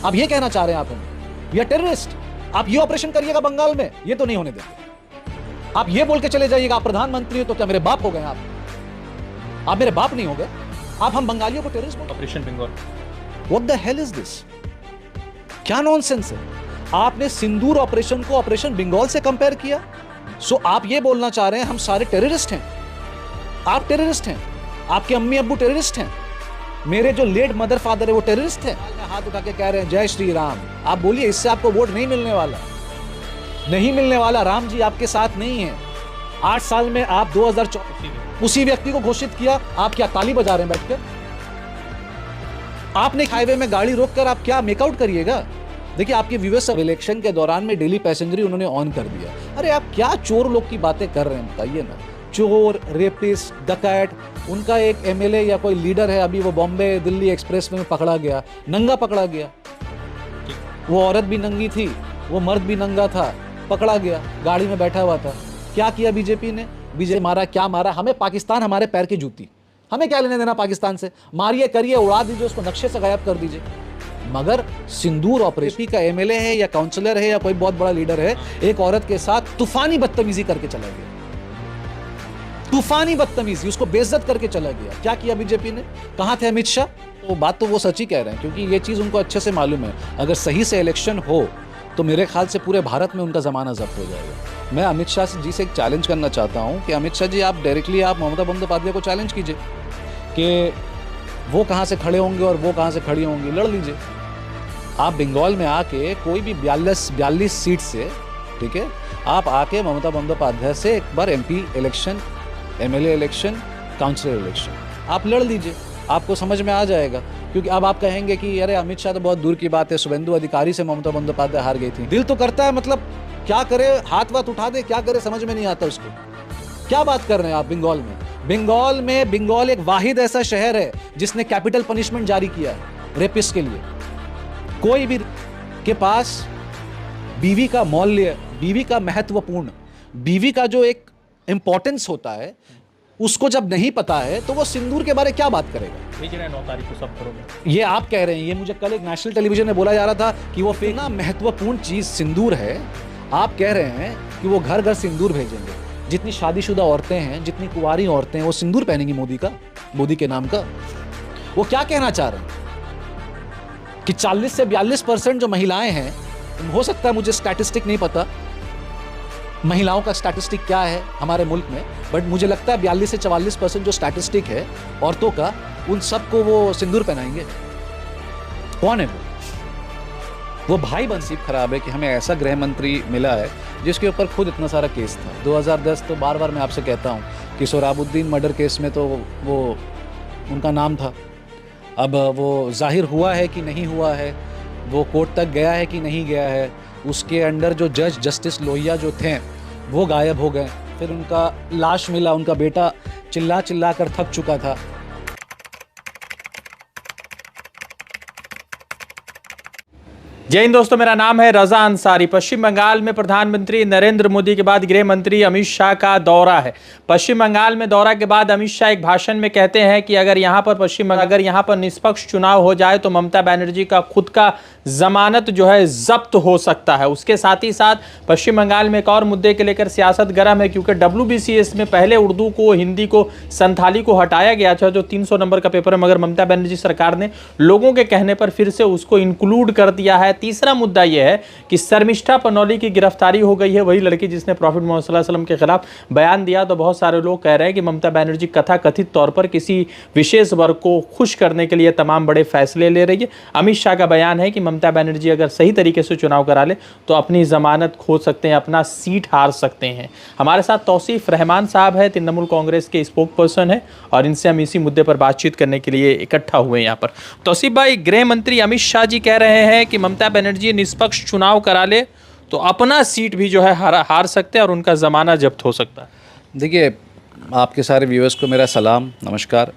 आप ये कहना चाह रहे हैं आप हमें वी आर टेररिस्ट? आप ये ऑपरेशन करिएगा बंगाल में, ये तो नहीं होने देंगे। आप ये बोल के चले जाइएगा आप प्रधानमंत्री हो तो क्या मेरे बाप हो गए? आप मेरे बाप नहीं हो गए? आप हम बंगालियों को टेररिस्ट बोलते? Operation Bengal, what the hell is this? क्या नॉनसेंस है? आपने सिंदूर ऑपरेशन को ऑपरेशन बंगाल से कंपेयर किया। सो आप ये बोलना चाह रहे हैं हम सारे टेररिस्ट हैं? आप टेररिस्ट हैं? आपके अम्मी अब्बू टेररिस्ट हैं? मेरे जो लेट मदर फादर है वो टेररिस्ट है? हाथ उठा के कह रहे हैं जय श्री राम। आप बोलिए इससे आपको वोट नहीं मिलने वाला, नहीं मिलने वाला। राम जी आपके साथ नहीं है। 8 साल में आप 2024 उसी व्यक्ति को घोषित किया। आप क्या ताली बजा रहे हैं बैठ के? आपने हाईवे में गाड़ी रोककर आप क्या मेकआउट करिएगा? देखिए आपके व्यूअर्स इलेक्शन के दौरान में डेली पैसेंजरी उन्होंने ऑन कर दिया। अरे आप क्या चोर लोग की बातें कर रहे हैं बताइए ना। चोर, रेपिस्ट, डकैत। उनका एक एमएलए या कोई लीडर है, अभी वो बॉम्बे दिल्ली एक्सप्रेस में पकड़ा गया, नंगा पकड़ा गया। वो औरत भी नंगी थी, वो मर्द भी नंगा था, पकड़ा गया, गाड़ी में बैठा हुआ था। क्या किया बीजेपी ने? बीजेपी मारा, क्या मारा? हमें पाकिस्तान हमारे पैर की जूती, हमें क्या लेने देना पाकिस्तान से? मारिए, करिए, उड़ा दीजिए, उसको नक्शे से गायब कर दीजिए। मगर सिंदूर ऑपरेशन का एमएलए है या काउंसलर है या कोई बहुत बड़ा लीडर है, एक औरत के साथ तूफानी बदतमीजी करके चला गया। तूफानी बदतमीजी, उसको बेइज्जत करके चला गया। क्या किया बीजेपी ने? कहां थे अमित शाह? तो बात तो वो सच ही कह रहे हैं, क्योंकि ये चीज उनको अच्छे से मालूम है। अगर सही से इलेक्शन हो तो मेरे ख्याल से पूरे भारत में उनका जमाना जब्त हो जाएगा। मैं अमित शाह जी से एक चैलेंज करना चाहता हूं कि अमित शाह जी आप डायरेक्टली आप ममता बंदोपाध्याय को चैलेंज कीजिए कि वो कहां से खड़े होंगे और वो कहां से खड़ी होंगी, लड़ लीजिए। आप बंगाल में आके कोई भी 42 सीट से, ठीक है, आप आके ममता बंदोपाध्याय से एक बार MP election, MLA election, councillor election आप लड़ लीजिए, आपको समझ में आ जाएगा। क्योंकि अब आप कहेंगे कि अरे अमित शाह तो बहुत दूर की बात है, शुभेंदु अधिकारी से ममता बंदोपाध्याय हार गई थी। दिल तो करता है, मतलब क्या करे, हाथ वाथ उठा दे, क्या करे समझ में नहीं आता उसको। क्या बात कर रहे हैं आप बंगाल में? बंगाल एक वाहिद ऐसा शहर है जिसने कैपिटल पनिशमेंट जारी किया है रेपिस्ट के लिए। कोई भी के पास बीवी का मौल्य, बीवी का महत्वपूर्ण, बीवी का जो एक इंपॉर्टेंस होता है उसको जब नहीं पता है तो वो सिंदूर के बारे क्या बात करेगा? भेज रहे हैं 9 तारीख को सब करोगे। ये आप कह रहे हैं, ये मुझे कल एक नेशनल टेलीविजन में बोला जा रहा था कि वो इतना महत्वपूर्ण चीज सिंदूर है। आप कह रहे हैं कि वो घर घर सिंदूर भेजेंगे। जितनी शादीशुदा औरतें हैं, जितनी कुंवारी औरतें हैं, वो सिंदूर पहनेंगी मोदी के नाम का। वो क्या कहना चाह रहे हैं कि 40 से 42% जो महिलाएं हैं, हो सकता है मुझे स्टैटिस्टिक नहीं पता महिलाओं का स्टैटिस्टिक क्या है हमारे मुल्क में, बट मुझे लगता है 42 से 44% जो स्टैटिस्टिक है औरतों का, उन सबको वो सिंदूर पहनाएंगे। कौन है वो भाई बनसीब खराब है कि हमें ऐसा गृह मंत्री मिला है जिसके ऊपर खुद इतना सारा केस था। 2010 तो बार बार मैं आपसे कहता हूँ कि सोहराबुद्दीन मर्डर केस में तो वो उनका नाम था। अब वो जाहिर हुआ है कि नहीं हुआ है, वो कोर्ट तक गया है कि नहीं गया है, उसके अंडर जो जज जस्टिस लोहिया जो थे वो गायब हो गए। फिर उनका लाश मिला, उनका बेटा चिल्ला चिल्ला कर थक चुका था। जय हिंद दोस्तों, मेरा नाम है रजा अंसारी। पश्चिम बंगाल में प्रधानमंत्री नरेंद्र मोदी के बाद गृह मंत्री अमित शाह का दौरा है। पश्चिम बंगाल में दौरा के बाद अमित शाह एक भाषण में कहते हैं कि अगर यहाँ पर निष्पक्ष चुनाव हो जाए तो ममता बनर्जी का खुद का जमानत जो है जब्त हो सकता है। उसके साथ ही साथ पश्चिम बंगाल में एक और मुद्दे के लेकर सियासत गर्म है, क्योंकि WBCS में पहले उर्दू को, हिंदी को, संथाली को हटाया गया था, जो 300 नंबर का पेपर है, मगर ममता बनर्जी सरकार ने लोगों के कहने पर फिर से उसको इंक्लूड कर दिया है। तीसरा मुद्दा यह है कि शर्मिष्ठा पनौली की गिरफ्तारी हो गई है, वही लड़की जिसने प्रॉफिट मोहम्मद सल्लल्लाहु अलैहि वसल्लम के खिलाफ बयान दिया। तो बहुत सारे लोग कह रहे हैं कि ममता बनर्जी कथित तौर पर किसी विशेष वर्ग को खुश करने के लिए तमाम बड़े फैसले ले रही है। अमित शाह का बयान है कि ममता बनर्जी अगर सही तरीके से चुनाव करा ले तो अपनी जमानत खो सकते हैं, अपना सीट हार सकते हैं। हमारे साथ तौसीफ रहमान साहब है, तृणमूल कांग्रेस के स्पोक पर्सन है, और इनसे हम इसी मुद्दे पर बातचीत करने के लिए इकट्ठा हुए यहाँ पर। तौसीफ भाई, गृह मंत्री अमित शाह जी कह रहे हैं कि ममता बनर्जी निष्पक्ष चुनाव करा ले तो अपना सीट भी जो है हार सकते हैं और उनका ज़माना जब्त हो सकता है। देखिए, आपके सारे व्यूअर्स को मेरा सलाम, नमस्कार।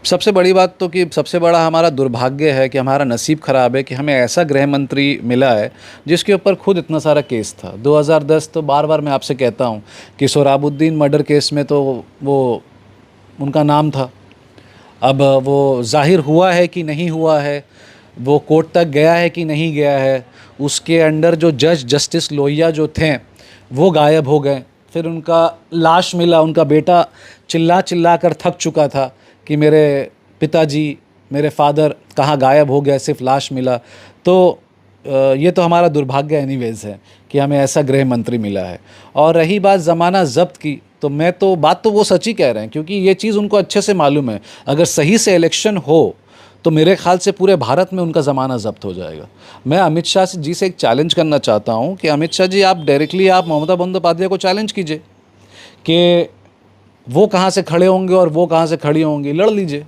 सबसे बड़ी बात तो कि सबसे बड़ा हमारा दुर्भाग्य है कि हमारा नसीब ख़राब है कि हमें ऐसा गृह मंत्री मिला है जिसके ऊपर खुद इतना सारा केस था। 2010 तो बार बार मैं आपसे कहता हूँ कि सोहराबुद्दीन मर्डर केस में तो वो उनका नाम था। अब वो जाहिर हुआ है कि नहीं हुआ है, वो कोर्ट तक गया है कि नहीं गया है, उसके अंडर जो जज जस्टिस लोहिया जो थे वो गायब हो गए। फिर उनका लाश मिला, उनका बेटा चिल्ला चिल्ला कर थक चुका था कि मेरे पिताजी, मेरे फादर कहाँ गायब हो गए, सिर्फ लाश मिला। तो ये तो हमारा दुर्भाग्य एनीवेज़ है कि हमें ऐसा गृह मंत्री मिला है। और रही बात ज़माना ज़ब्त की, तो मैं तो बात तो वो सच ही कह रहे हैं, क्योंकि ये चीज़ उनको अच्छे से मालूम है। अगर सही से इलेक्शन हो तो मेरे ख्याल से पूरे भारत में उनका ज़माना ज़ब्त हो जाएगा। मैं अमित शाह जी से एक चैलेंज करना चाहता हूँ कि अमित शाह जी, आप डायरेक्टली आप ममता बंदोपाध्याय को चैलेंज कीजिए कि वो कहाँ से खड़े होंगे और वो कहाँ से खड़ी होंगी, लड़ लीजिए।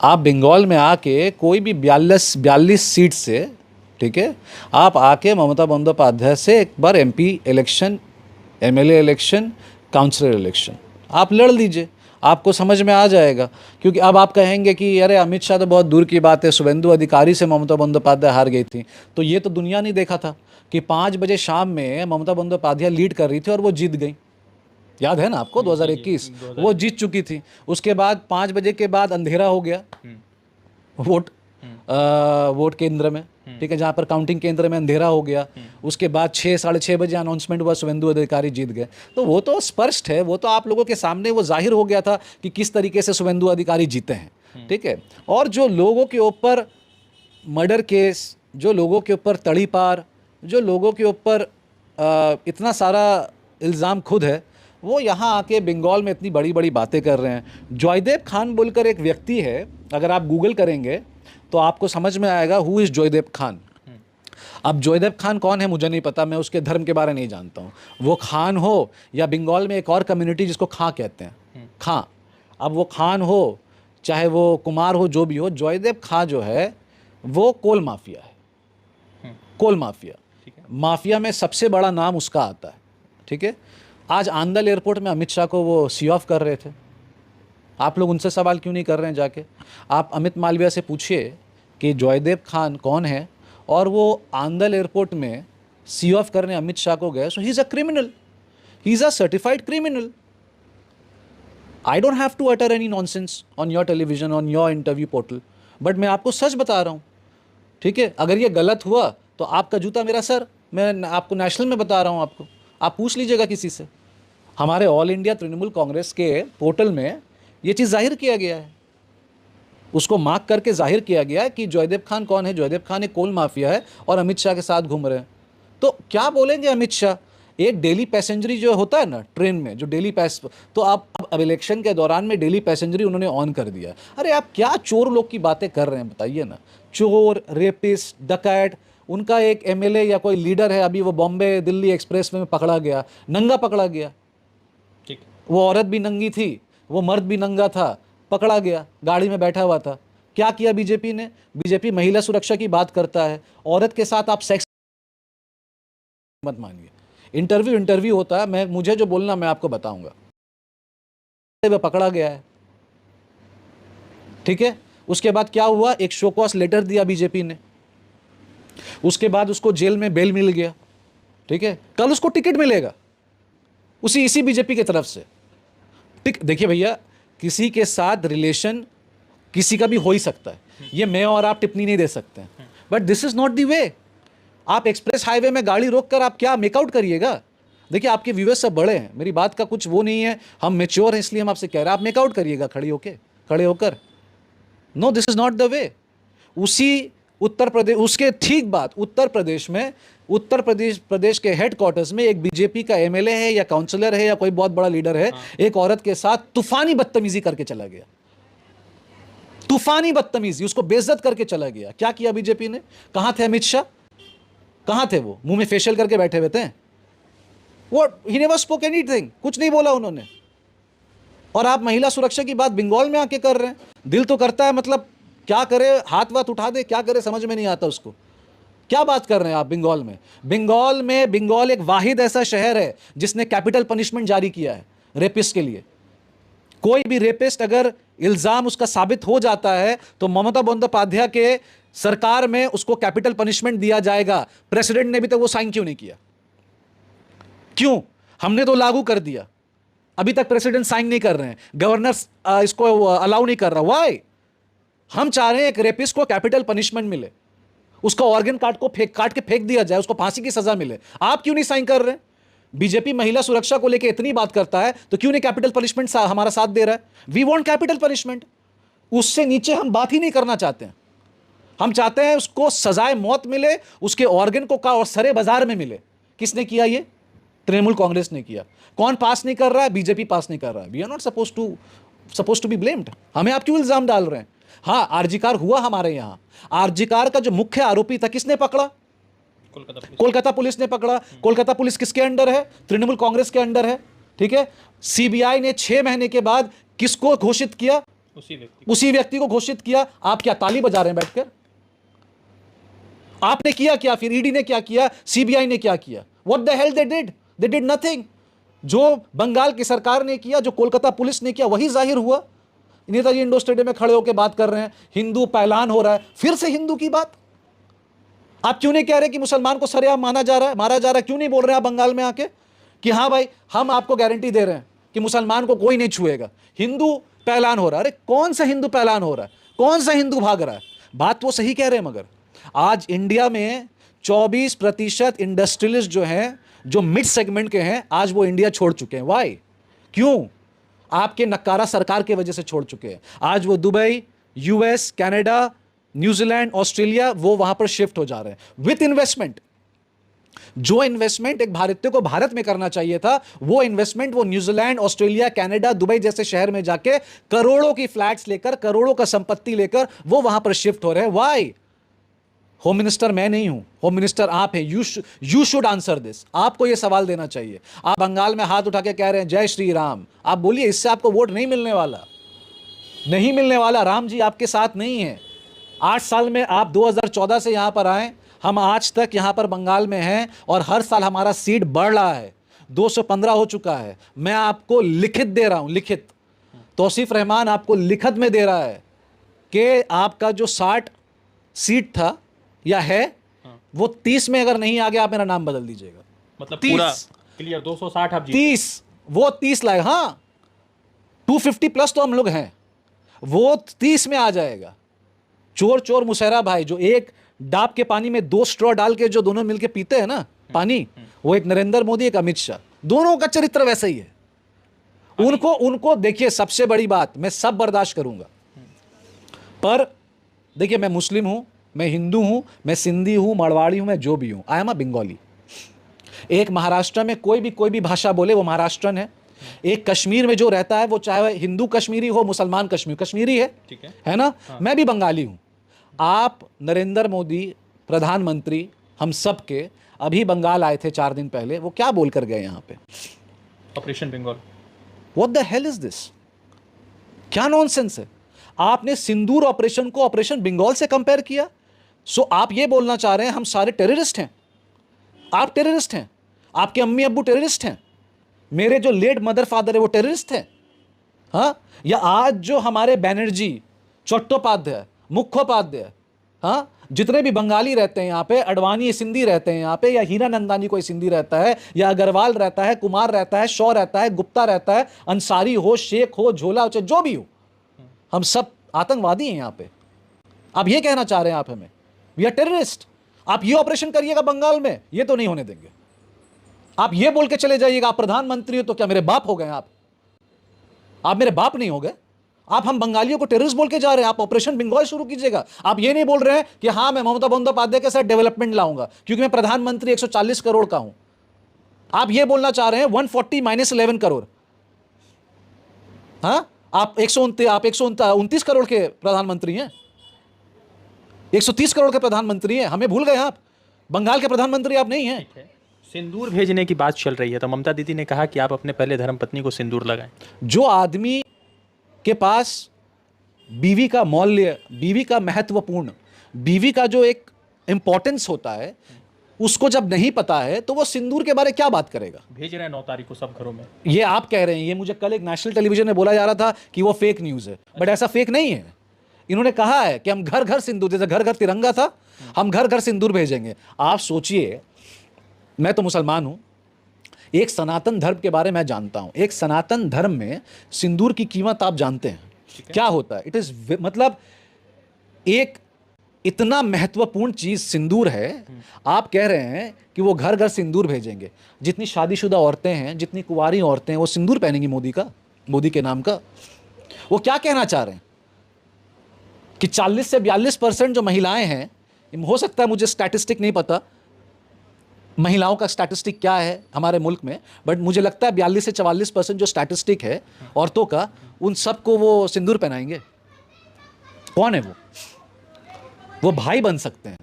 आप बंगाल में आके कोई भी 42 सीट से, ठीक है, आप आके ममता बंदोपाध्याय से एक बार MP election, MLA election, councillor election आप लड़ लीजिए, आपको समझ में आ जाएगा। क्योंकि अब आप कहेंगे कि अरे अमित शाह तो बहुत दूर की बात है, शुभेंदु अधिकारी से ममता बंदोपाध्याय हार गई थी। तो ये तो दुनिया नहीं देखा था कि 5 बजे शाम में ममता बंदोपाध्याय लीड कर रही थी और वो जीत गई। याद है ना आपको, 2021 वो जीत चुकी थी। उसके बाद 5 बजे के बाद अंधेरा हो गया वोट केंद्र में, ठीक है, जहाँ पर काउंटिंग केंद्र में अंधेरा हो गया। उसके बाद 6 साढ़े 6 बजे अनाउंसमेंट हुआ, शुभेंदु अधिकारी जीत गए। तो वो तो स्पष्ट है, वो तो आप लोगों के सामने वो जाहिर हो गया था कि किस तरीके से शुभेंदु अधिकारी जीते हैं, ठीक है। और जो लोगों के ऊपर मर्डर केस, जो लोगों के ऊपर तड़ीपार, जो लोगों के ऊपर इतना सारा इल्ज़ाम खुद है, वो यहाँ आके बंगाल में इतनी बड़ी बड़ी बातें कर रहे हैं। जॉयदेव खान बोलकर एक व्यक्ति है, अगर आप गूगल करेंगे तो आपको समझ में आएगा हु इज़ जॉयदेव खान। अब जॉयदेव खान कौन है मुझे नहीं पता, मैं उसके धर्म के बारे में नहीं जानता हूँ। वो खान हो या बंगाल में एक और कम्युनिटी जिसको खां कहते हैं, खां, अब वो खान हो चाहे वो कुमार हो, जो भी हो, जॉयदेव खां जो है वो कोल माफिया है, कोल माफिया। माफिया में सबसे बड़ा नाम उसका आता है, ठीक है। आज आंदल एयरपोर्ट में अमित शाह को वो सी ऑफ कर रहे थे। आप लोग उनसे सवाल क्यों नहीं कर रहे हैं जाके? आप अमित मालविया से पूछिए कि जॉयदेव खान कौन है, और वो आंदल एयरपोर्ट में सी ऑफ करने अमित शाह को गए। So he is a criminal, he is a certified criminal. I don't have to utter any nonsense on your television, on your interview portal, but मैं आपको सच बता रहा हूँ, ठीक है। अगर ये गलत हुआ तो आपका जूता मेरा सर, मैं आपको नेशनल में बता रहा हूँ, आपको आप पूछ लीजिएगा किसी से। हमारे ऑल इंडिया तृणमूल कांग्रेस के पोर्टल में ये चीज़ जाहिर किया गया है, उसको मार्क करके जाहिर किया गया है कि जॉयदेव खान कौन है। जॉयदेव खान एक कोल माफिया है और अमित शाह के साथ घूम रहे हैं। तो क्या बोलेंगे अमित शाह? एक डेली पैसेंजरी जो होता है ना ट्रेन में, जो डेली पैस, तो आप अब इलेक्शन के दौरान में डेली पैसेंजरी उन्होंने ऑन कर दिया। अरे आप क्या चोर लोग की बातें कर रहे हैं, बताइए ना। चोर, रेपिस्ट, डकैत, उनका एक एमएलए या कोई लीडर है, अभी वो बॉम्बे दिल्ली एक्सप्रेस में पकड़ा गया, नंगा पकड़ा गया, ठीक, वो औरत भी नंगी थी, वो मर्द भी नंगा था, पकड़ा गया, गाड़ी में बैठा हुआ था। क्या किया बीजेपी ने? बीजेपी महिला सुरक्षा की बात करता है, औरत के साथ आप सेक्स मत मानिए। इंटरव्यू होता है, मुझे जो बोलना मैं आपको बताऊंगा। वह पकड़ा गया है, ठीक है। उसके बाद क्या हुआ? एक शोकॉस लेटर दिया बीजेपी ने, उसके बाद उसको जेल में बेल मिल गया, ठीक है। कल उसको टिकट मिलेगा इसी बीजेपी की तरफ से। ठीक, देखिए भैया, किसी के साथ रिलेशन किसी का भी हो ही सकता है, ये मैं और आप टिप्पणी नहीं दे सकते हैं, but this is not the वे। आप एक्सप्रेस हाईवे में गाड़ी रोककर आप क्या मेकआउट करिएगा? देखिए आपके व्यूअर्स सब बड़े हैं, मेरी बात का कुछ वो नहीं है, हम मेच्योर हैं, इसलिए हम आपसे कह रहे हैं आप मेकआउट करिएगा खड़े होकर। No, this is not the way. उसी उत्तर प्रदेश, उसके ठीक बाद उत्तर प्रदेश के हेडक्वार्टर्स में एक बीजेपी का एमएलए है या काउंसलर है या कोई बहुत बड़ा लीडर है, एक औरत के साथ तूफानी बदतमीजी करके चला गया, तूफानी बदतमीजी, उसको बेइज्जत करके चला गया। क्या किया बीजेपी ने? कहां थे अमित शाह? कहां थे वो? मुंह में फेशियल करके बैठे हुए थे वो। ही नेवर स्पोक एनीथिंग, कुछ नहीं बोला उन्होंने। और आप महिला सुरक्षा की बात बंगाल में आके कर रहे हैं। दिल तो करता है, मतलब क्या करे, हाथ वाथ उठा दे, क्या करे समझ में नहीं आता उसको। क्या बात कर रहे हैं आप बंगाल में? बंगाल एक वाहिद ऐसा शहर है जिसने कैपिटल पनिशमेंट जारी किया है रेपिस्ट के लिए। कोई भी रेपिस्ट अगर इल्जाम उसका साबित हो जाता है तो ममता बंदोपाध्याय के सरकार में उसको कैपिटल पनिशमेंट दिया जाएगा। प्रेसिडेंट ने भी तक वो साइन क्यों नहीं किया? क्यों? हमने तो लागू कर दिया, अभी तक प्रेसिडेंट साइन नहीं कर रहे हैं, गवर्नर इसको अलाउ नहीं कर रहा। व्हाई? हम चाह रहे हैं एक रेपिस्ट को कैपिटल पनिशमेंट मिले, उसका ऑर्गन काट के फेंक दिया जाए, उसको फांसी की सजा मिले। आप क्यों नहीं साइन कर रहे हैं? बीजेपी महिला सुरक्षा को लेकर इतनी बात करता है तो क्यों नहीं कैपिटल पनिशमेंट हमारा साथ दे रहा है? We want capital punishment. उससे नीचे हम बात ही नहीं करना चाहते हैं। हम चाहते हैं उसको सजाए मौत मिले, उसके ऑर्गन को का और सरे बाजार में मिले। किसने किया ये? तृणमूल कांग्रेस ने किया। कौन पास नहीं कर रहा है? बीजेपी पास नहीं कर रहा है। We are not suppose to be blamed. हमें आप क्यों इल्जाम डाल रहे हैं? हाँ, आरजीकार हुआ हमारे यहां। आरजीकार का जो मुख्य आरोपी था किसने पकड़ा? कोलकाता पुलिस ने पकड़ा। कोलकाता पुलिस किसके अंडर है? तृणमूल कांग्रेस के अंडर है। ठीक है, सीबीआई ने 6 महीने के बाद किसको घोषित किया? उसी व्यक्ति को घोषित किया। आप क्या ताली बजा रहे हैं बैठकर? आपने किया क्या? फिर ईडी ने क्या किया? सीबीआई ने क्या किया? What the hello they did nothing. जो बंगाल की सरकार ने किया, जो कोलकाता पुलिस ने किया, वही जाहिर हुआ। नेताजी इंडोर स्टेडियम में खड़े होकर बात कर रहे हैं, हिंदू पैलान हो रहा है। फिर से हिंदू की बात। आप क्यों नहीं कह रहे कि मुसलमान को सरेआम मारा जा रहा है? क्यों नहीं बोल रहे आप बंगाल में आके कि हाँ भाई, हम आपको गारंटी दे रहे हैं कि मुसलमान को कोई नहीं छुएगा? हिंदू पैलान हो रहा है। अरे कौन सा हिंदू पैलान हो रहा है? कौन सा हिंदू भाग रहा है? बात वो सही कह रहे हैं, मगर आज इंडिया में 24% इंडस्ट्रियलिस्ट जो हैं, जो मिड सेगमेंट के हैं, आज वो इंडिया छोड़ चुके हैं। वाई? क्यों? आपके नक्कारा सरकार की वजह से छोड़ चुके हैं। आज वो Dubai, US, Canada, New Zealand, Australia, वो वहां पर शिफ्ट हो जा रहे हैं विथ इन्वेस्टमेंट। जो इन्वेस्टमेंट एक भारतीय को भारत में करना चाहिए था, वो इन्वेस्टमेंट वो न्यूजीलैंड, ऑस्ट्रेलिया, कनाडा, दुबई जैसे शहर में जाके करोड़ों की फ्लैट्स लेकर, करोड़ों का संपत्ति लेकर वो वहां पर शिफ्ट हो रहे हैं। वाई? होम मिनिस्टर मैं नहीं हूं, होम मिनिस्टर आप हैं। You should answer this. आपको यह सवाल देना चाहिए। आप बंगाल में हाथ उठा के कह रहे हैं जय श्री राम। आप बोलिए, इससे आपको वोट नहीं मिलने वाला, नहीं मिलने वाला। राम जी आपके साथ नहीं है। 8 साल में आप 2014 से यहां पर आए, हम आज तक यहां पर बंगाल में हैं और हर साल हमारा सीट बढ़ रहा है। 215 हो चुका है। मैं आपको लिखित दे रहा हूं, लिखित। तौसीफ रहमान आपको लिखित में दे रहा है कि आपका जो 60 सीट था या है, वो 30 में अगर नहीं आ गया, आप मेरा नाम बदल दीजिएगा। मतलब पूरा क्लियर 260 आप 30, वो 30 लाए। हाँ, 250 प्लस तो हम लोग हैं, वो 30 में आ जाएगा। चोर चोर मुशर्रा भाई, जो एक डाब के पानी में 2 स्ट्रॉ डाल के जो दोनों मिलके पीते हैं ना पानी, वो एक नरेंद्र मोदी, एक अमित शाह। दोनों का चरित्र वैसा ही है। उनको देखिए, सबसे बड़ी बात, मैं सब बर्दाश्त करूंगा, पर देखिए, मैं मुस्लिम हूं, मैं हिंदू हूं, मैं सिंधी हूं, मारवाड़ी हूं, मैं जो भी हूं, आई एम अ बंगाली। एक महाराष्ट्र में कोई भी भाषा बोले वो महाराष्ट्रन है। एक कश्मीर में जो रहता है, वो चाहे हिंदू कश्मीरी हो, मुसलमान कश्मीरी है, ठीक है ना? हाँ। मैं भी बंगाली हूं। आप नरेंद्र मोदी प्रधानमंत्री हम सब के अभी बंगाल आए थे 4 दिन पहले, वो क्या बोलकर गए यहां पे? Operation Bengal. What the hell is this? क्या नॉनसेंस है? आपने सिंदूर ऑपरेशन को ऑपरेशन बंगाल से कंपेयर किया। सो आप ये बोलना चाह रहे हैं हम सारे टेररिस्ट हैं? आप टेररिस्ट हैं, आपके अम्मी अब्बू टेररिस्ट हैं, मेरे जो लेट मदर फादर है वो टेररिस्ट हैं? हाँ, या आज जो हमारे बैनर्जी, चट्टोपाध्याय, मुखोपाध्याय, हाँ, जितने भी बंगाली रहते हैं यहाँ पे, अडवाणी सिंधी रहते हैं यहाँ पे, या हीरा नंदानी कोई सिंधी रहता है, या अग्रवाल रहता है, कुमार रहता है, शॉ रहता है, गुप्ता रहता है, अंसारी हो, शेख हो, झोला हो, जो भी हो, हम सब आतंकवादी हैं यहाँ पे। आप ये कहना चाह रहे हैं आप हमें वी आर टेररिस्ट? आप ये ऑपरेशन करिएगा बंगाल में, ये तो नहीं होने देंगे। आप ये बोल के चले जाइएगा आप प्रधानमंत्री हो, तो क्या मेरे बाप हो गए? आप मेरे बाप नहीं हो गए? आप हम बंगालियों को टेररिस्ट बोल के जा रहे हैं? आप ऑपरेशन बंगाल शुरू कीजिएगा। आप ये नहीं बोल रहे हैं कि हाँ, मैं ममता बंदोपाध्याय के साथ डेवलपमेंट लाऊंगा क्योंकि मैं प्रधानमंत्री 140 करोड़ का हूं। आप ये बोलना चाह रहे हैं 140 - 11 करोड़। हाँ, आप 129 करोड़ के प्रधानमंत्री हैं, 130 करोड़ के प्रधानमंत्री हैं। हमें भूल गए आप? बंगाल के प्रधानमंत्री आप नहीं हैं। सिंदूर भेजने की बात चल रही है, तो ममता दीदी ने कहा कि आप अपने पहले धर्मपत्नी को सिंदूर लगाएं। जो आदमी के पास बीवी का मौल्य, बीवी का महत्वपूर्ण, बीवी का जो एक इंपॉर्टेंस होता है, उसको जब नहीं पता है तो वो सिंदूर के बारे क्या बात करेगा? भेज रहे हैं 9 तारीख को सब घरों में। ये आप कह रहे हैं, ये मुझे कल एक नेशनल टेलीविजन में बोला जा रहा था कि वो फेक न्यूज़ है, बट ऐसा फेक नहीं है। इन्होंने कहा है कि हम घर घर सिंदूर, जैसे घर घर तिरंगा था, हम घर घर सिंदूर भेजेंगे। आप सोचिए, मैं तो मुसलमान हूं, एक सनातन धर्म के बारे में जानता हूं। एक सनातन धर्म में सिंदूर की कीमत आप जानते हैं क्या होता है? इट इज मतलब एक इतना महत्वपूर्ण चीज सिंदूर है, आप कह रहे हैं कि वो घर घर सिंदूर भेजेंगे। जितनी शादीशुदा औरतें हैं, जितनी कुंवारी औरतें हैं, वो सिंदूर पहनेंगी मोदी के नाम का। वो क्या कहना चाह रहे हैं कि 40 से 42% जो महिलाएं हैं, हो सकता है मुझे स्टैटिस्टिक नहीं पता महिलाओं का स्टैटिस्टिक क्या है हमारे मुल्क में, बट मुझे लगता है 42 से 44% जो स्टैटिस्टिक है औरतों का, उन सबको वो सिंदूर पहनाएंगे। कौन है वो भाई बन सकते हैं,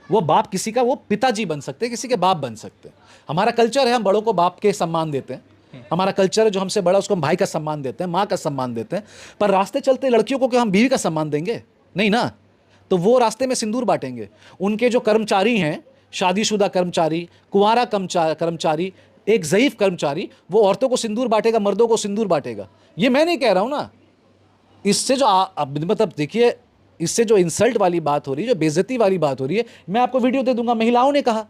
वो बाप किसी का, वो पिताजी बन सकते हैं, किसी के बाप बन सकते हैं। हमारा कल्चर है हम बड़ों को बाप के सम्मान देते हैं, हमारा कल्चर है जो हमसे बड़ा उसको हम भाई का सम्मान देते हैं, माँ का सम्मान देते हैं। पर रास्ते चलते लड़कियों को क्या हम बीवी का सम्मान देंगे? नहीं ना। तो वो रास्ते में सिंदूर बांटेंगे। उनके जो कर्मचारी हैं, शादीशुदा कर्मचारी, कुंवारा कर्मचारी, एक ज़ईफ कर्मचारी, वो औरतों को सिंदूर बांटेगा, मर्दों को सिंदूर बांटेगा। ये मैं नहीं कह रहा हूँ ना। इससे जो मतलब देखिए, इससे जो इंसल्ट वाली बात हो रही है, जो बेइज्जती वाली बात हो रही है, मैं आपको वीडियो दे दूंगा। महिलाओं ने कहा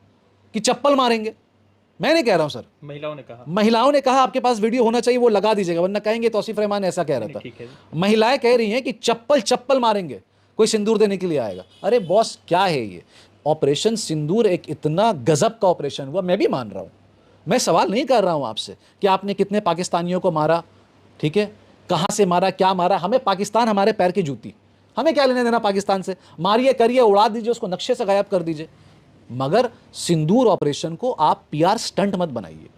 कि चप्पल मारेंगे। मैं नहीं कह रहा हूं सर, महिलाओं ने कहा आपके पास वीडियो होना चाहिए, वो लगा दीजिएगा, वरना कहेंगे तौसीफ रहमान ऐसा कह रहा था। महिलाएं कह रही हैं कि चप्पल मारेंगे, कोई सिंदूर देने के लिए आएगा। अरे बॉस, क्या है ये ऑपरेशन सिंदूर? एक इतना गजब का ऑपरेशन हुआ, मैं भी मान रहा हूं। मैं सवाल नहीं कर रहा हूं आपसे कि आपने कितने पाकिस्तानियों को मारा, ठीक है, कहां से मारा, क्या मारा। हमें पाकिस्तान हमारे पैर की जूती, हमें क्या लेने देना पाकिस्तान से। मारिए, करिए, उड़ा दीजिए, उसको नक्शे से गायब कर दीजिए, मगर सिंदूर ऑपरेशन को आप पीआर स्टंट मत बनाइए,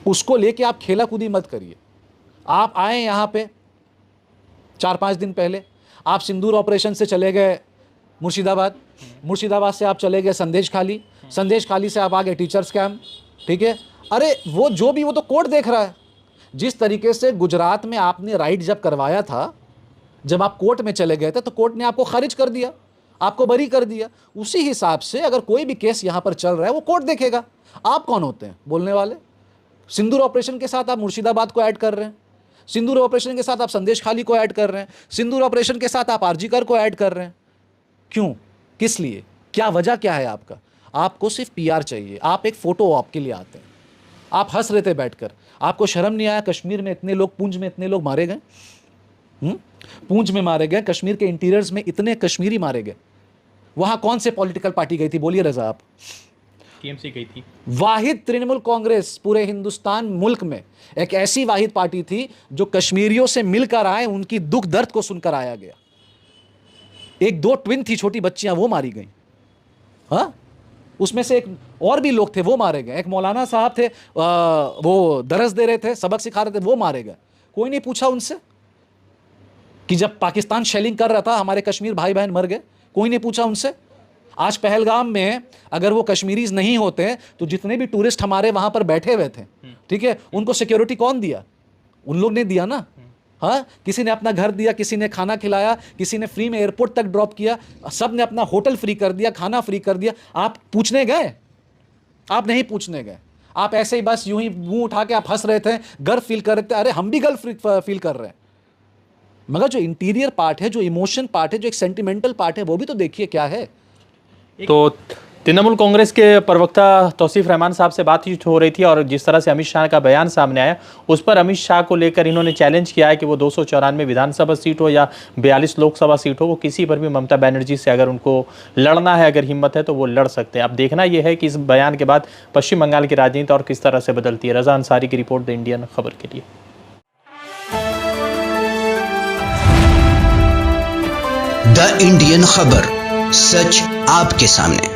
उसको लेके आप खेला कूदी मत करिए। आप आए यहां पे 4-5 दिन पहले, आप सिंदूर ऑपरेशन से चले गए मुर्शिदाबाद, मुर्शिदाबाद से आप चले गए संदेश खाली से आप आ गए टीचर्स कैंप, ठीक है। अरे वो जो भी, वो तो कोर्ट देख रहा है। जिस तरीके से गुजरात में आपने राइड जब करवाया था, जब आप कोर्ट में चले गए थे, तो कोर्ट ने आपको खारिज कर दिया, आपको बरी कर दिया। उसी हिसाब से अगर कोई भी केस यहां पर चल रहा है, वो कोर्ट देखेगा। आप कौन होते हैं बोलने वाले? सिंदूर ऑपरेशन के साथ आप मुर्शिदाबाद को ऐड कर रहे हैं, सिंदूर ऑपरेशन के साथ आप संदेश खाली को ऐड कर रहे हैं, सिंदूर ऑपरेशन के साथ आप आरजीकर को ऐड कर रहे हैं। क्यों? किस लिए? क्या वजह क्या है आपका? आपको सिर्फ पीआर चाहिए। आप एक फोटो ऑप के लिए आते हैं। आप हंस रहे थे बैठकर, आपको शर्म नहीं आया? कश्मीर में इतने लोग, पूंछ में इतने लोग मारे गए, पूंछ में मारे गए, कश्मीर के इंटीरियर्स में इतने कश्मीरी मारे गए। वहां कौन से पॉलिटिकल पार्टी गई थी? बोलिए रजा आप। टीएमसी गई थी। वाहिद तृणमूल कांग्रेस पूरे हिंदुस्तान मुल्क में एक ऐसी वाहिद पार्टी थी जो कश्मीरियों से मिलकर आए, उनकी दुख दर्द को सुनकर आया गया। 1-2 ट्विन थी, छोटी बच्चियां, वो मारी गई। हाँ, उसमें से एक और भी लोग थे, वो मारे गए। एक मौलाना साहब थे, वो दरस दे रहे थे, सबक सिखा रहे थे, वो मारे गए। कोई नहीं पूछा उनसे कि जब पाकिस्तान शेलिंग कर रहा था हमारे कश्मीर भाई बहन मर गए? कोई नहीं पूछा उनसे। आज पहलगाम में अगर वो कश्मीरीज नहीं होते तो जितने भी टूरिस्ट हमारे वहां पर बैठे हुए थे, ठीक है, उनको सिक्योरिटी कौन दिया? उन लोग ने दिया ना। हाँ, किसी ने अपना घर दिया, किसी ने खाना खिलाया, किसी ने फ्री में एयरपोर्ट तक ड्रॉप किया, सब ने अपना होटल फ्री कर दिया, खाना फ्री कर दिया। आप पूछने गए? आप नहीं पूछने गए। आप ऐसे ही बस यूं ही मुंह उठा के आप हंस रहे थे, गर्व फील कर रहे थे। अरे हम भी गर्व फील कर रहे हैं, मगर जो इंटीरियर पार्ट है, जो इमोशन पार्ट है, जो एक सेंटिमेंटल पार्ट है, वो भी तो देखिए क्या है। तो तृणमूल कांग्रेस के प्रवक्ता तौसीफ रहमान साहब से बातचीत हो रही थी और जिस तरह से अमित शाह का बयान सामने आया, उस पर अमित शाह को लेकर इन्होंने चैलेंज किया है कि वो 294 विधानसभा सीट हो या 42 लोकसभा सीट हो, वो किसी पर भी ममता बनर्जी से अगर उनको लड़ना है, अगर हिम्मत है तो वो लड़ सकते हैं। अब देखना यह है कि इस बयान के बाद पश्चिम बंगाल की राजनीति और किस तरह से बदलती है। रजा अंसारी की रिपोर्ट, द इंडियन खबर के लिए। द इंडियन खबर, सच आपके सामने।